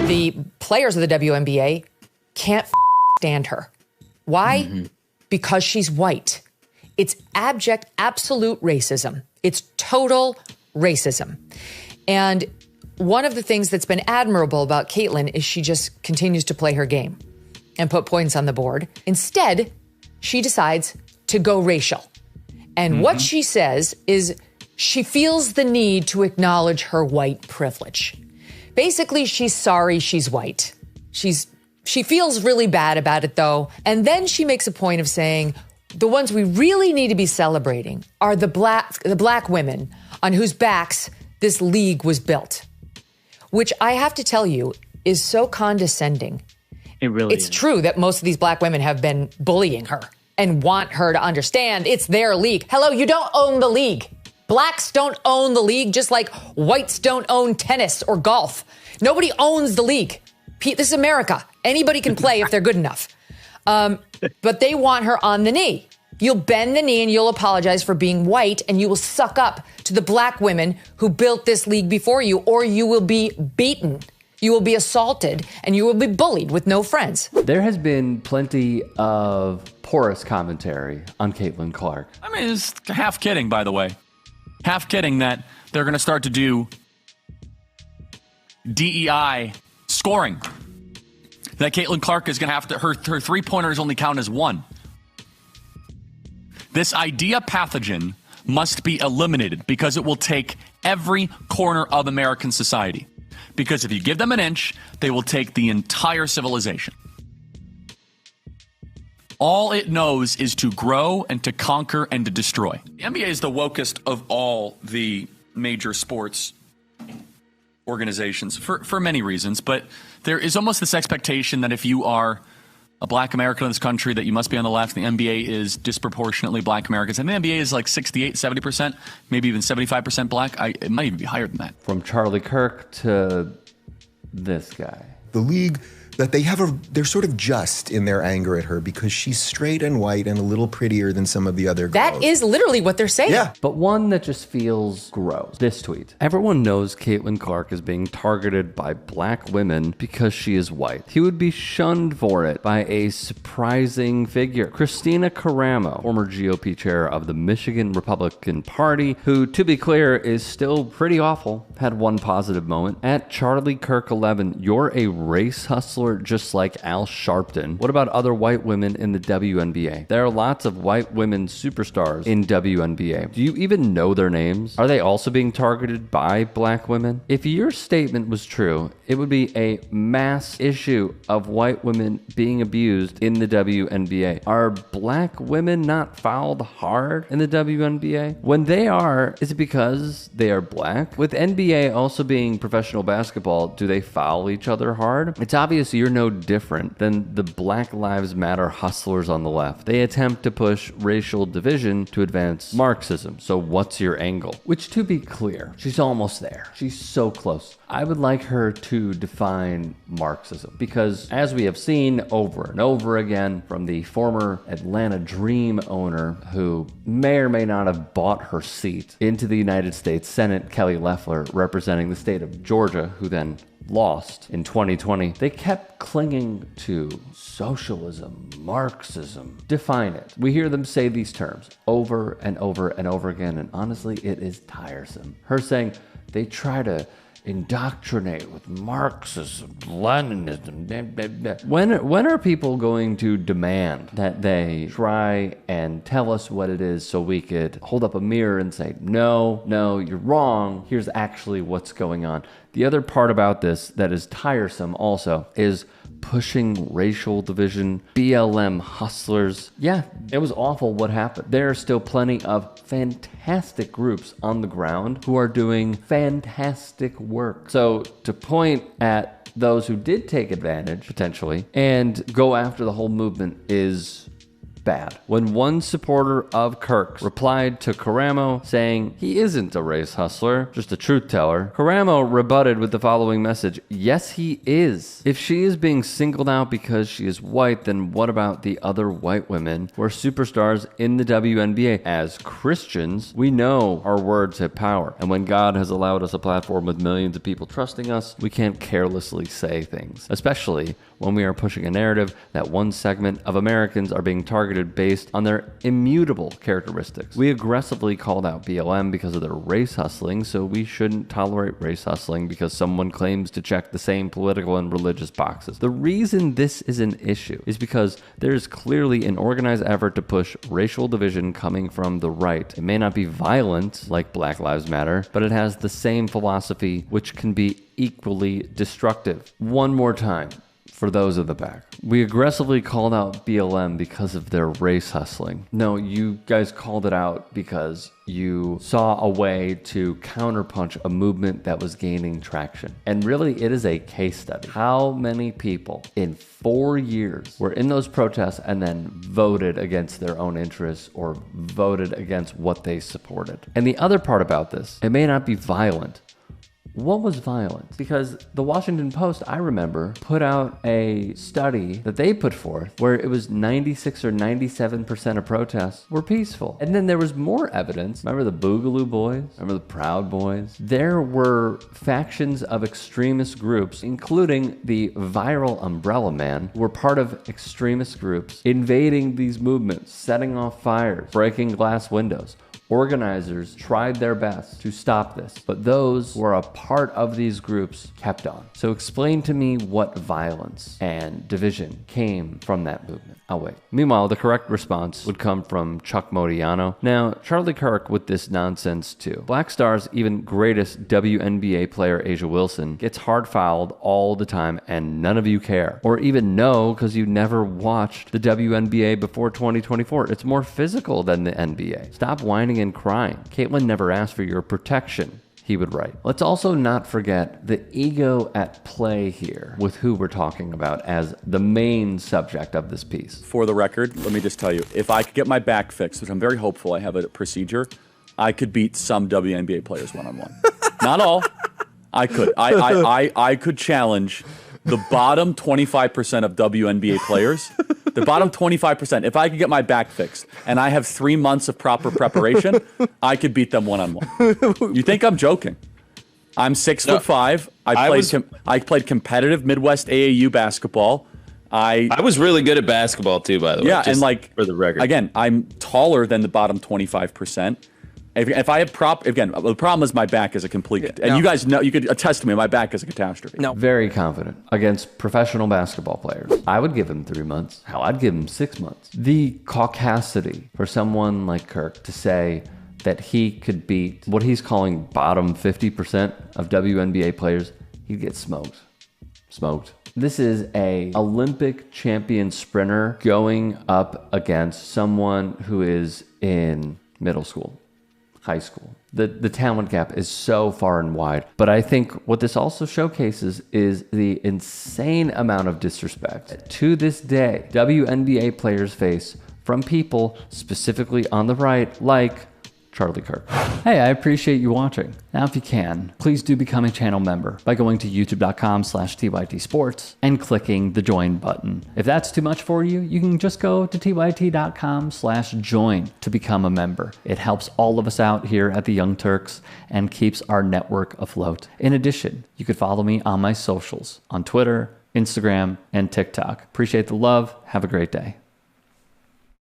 The players of the WNBA can't stand her. Why? Because she's white. It's abject, absolute racism. It's total racism. And one of the things that's been admirable about Caitlin is she just continues to play her game and put points on the board. Instead, she decides to go racial. And what she says is she feels the need to acknowledge her white privilege. Basically, she's sorry she's white. She feels really bad about it, though. And then she makes a point of saying the ones we really need to be celebrating are the black women on whose backs this league was built, which I have to tell you is so condescending. It really is. It's true that most of these black women have been bullying her and want her to understand it's their league. Hello, you don't own the league. Blacks don't own the league, just like whites don't own tennis or golf. Nobody owns the league. This is America. Anybody can play if they're good enough. But they want her on the knee. You'll bend the knee and you'll apologize for being white, and you will suck up to the black women who built this league before you, or you will be beaten. You will be assaulted, and you will be bullied with no friends. There has been plenty of porous commentary on Caitlin Clark. I mean, it's half kidding, by the way. Half kidding that they're going to start to do DEI scoring. That Caitlin Clark is going to have to, her three-pointers only count as one. This idea pathogen must be eliminated because it will take every corner of American society. Because if you give them an inch, they will take the entire civilization. All it knows is to grow and to conquer and to destroy. The NBA is the wokest of all the major sports organizations for many reasons, but there is almost this expectation that if you are a black American in this country that you must be on the left. The NBA is disproportionately black Americans. And the NBA is like 68, 70%, maybe even 75% black. It might even be higher than that. From Charlie Kirk to this guy. The league, that they're sort of just in their anger at her because she's straight and white and a little prettier than some of the other girls. That is literally what they're saying. Yeah. But one that just feels gross. This tweet. Everyone knows Caitlin Clark is being targeted by black women because she is white. He would be shunned for it by a surprising figure. Christina Caramo, former GOP chair of the Michigan Republican Party, who, to be clear, is still pretty awful, had one positive moment. At Charlie Kirk 11, you're a race hustler just like Al Sharpton. What about other white women in the WNBA? There are lots of white women superstars in WNBA. Do you even know their names? Are they also being targeted by black women? If your statement was true, it would be a mass issue of white women being abused in the WNBA. Are black women not fouled hard in the WNBA? When they are, is it because they are black? With NBA also being professional basketball, do they foul each other hard? It's obvious you're no different than the Black Lives Matter hustlers on the left. They attempt to push racial division to advance Marxism. So what's your angle? Which, to be clear, she's almost there. She's so close. I would like her to define Marxism because, as we have seen over and over again from the former Atlanta Dream owner who may or may not have bought her seat into the United States Senate, Kelly Loeffler, representing the state of Georgia, who then lost in 2020, they kept clinging to socialism, Marxism. Define it. We hear them say these terms over and over and over again, and honestly, it is tiresome. Her saying they try to indoctrinate with Marxism, Leninism, blah, blah, blah. When are people going to demand that they try and tell us what it is so we could hold up a mirror and say, no, you're wrong, here's actually what's going on? The other part about this that is tiresome also is pushing racial division, BLM hustlers. Yeah, it was awful what happened. There are still plenty of fantastic groups on the ground who are doing fantastic work. So to point at those who did take advantage, potentially, and go after the whole movement is bad. When one supporter of Kirk's replied to Caramo saying he isn't a race hustler, just a truth teller, Caramo rebutted with the following message: yes, he is. If she is being singled out because she is white, then what about the other white women who are superstars in the WNBA? As Christians, we know our words have power. And when God has allowed us a platform with millions of people trusting us, we can't carelessly say things, especially when we are pushing a narrative that one segment of Americans are being targeted based on their immutable characteristics. We aggressively called out BLM because of their race hustling, so we shouldn't tolerate race hustling because someone claims to check the same political and religious boxes. The reason this is an issue is because there is clearly an organized effort to push racial division coming from the right. It may not be violent like Black Lives Matter, but it has the same philosophy, which can be equally destructive. One more time, for those of the back. We aggressively called out BLM because of their race hustling. No, you guys called it out because you saw a way to counterpunch a movement that was gaining traction. And really, it is a case study. How many people in 4 years were in those protests and then voted against their own interests or voted against what they supported? And the other part about this, it may not be violent. What was violent? Because the Washington Post, I remember, put out a study that they put forth where it was 96 or 97% of protests were peaceful. And then there was more evidence. Remember the Boogaloo Boys? Remember the Proud Boys? There were factions of extremist groups, including the viral Umbrella Man, who were part of extremist groups invading these movements, setting off fires, breaking glass windows. Organizers tried their best to stop this, but those who are a part of these groups kept on. So explain to me what violence and division came from that movement. I'll wait. Meanwhile, the correct response would come from Chuck Modiano. Now, Charlie Kirk with this nonsense too. Black Star's even greatest WNBA player, Asia Wilson, gets hard fouled all the time and none of you care. Or even know because you never watched the WNBA before 2024. It's more physical than the NBA. Stop whining and crying. Caitlyn never asked for your protection, he would write. Let's also not forget the ego at play here with who we're talking about as the main subject of this piece. For the record, let me just tell you, if I could get my back fixed, which I'm very hopeful I have a procedure, I could beat some WNBA players one-on-one. Not all. I could. I could challenge the bottom 25% of WNBA players. The bottom 25%. If I could get my back fixed and I have 3 months of proper preparation, I could beat them one-on-one. You think I'm joking? I'm 6'5". I played competitive Midwest AAU basketball. I was really good at basketball too, by the way. Yeah, and like for the record, again, I'm taller than the bottom 25%. If I have again, the problem is my back is a complete, and you guys know, you could attest to me, my back is a catastrophe. No. Very confident against professional basketball players. I would give him 3 months. Hell, I'd give him 6 months. The caucasity for someone like Kirk to say that he could beat what he's calling bottom 50% of WNBA players, he'd get smoked. Smoked. This is a Olympic champion sprinter going up against someone who is in middle school, high school. The talent gap is so far and wide. But I think what this also showcases is the insane amount of disrespect that to this day WNBA players face from people specifically on the right, like Charlie Kirk. Hey, I appreciate you watching. Now, if you can, please do become a channel member by going to youtube.com/TYT Sports and clicking the join button. If that's too much for you, you can just go to tyt.com/join to become a member. It helps all of us out here at the Young Turks and keeps our network afloat. In addition, you could follow me on my socials on Twitter, Instagram, and TikTok. Appreciate the love. Have a great day.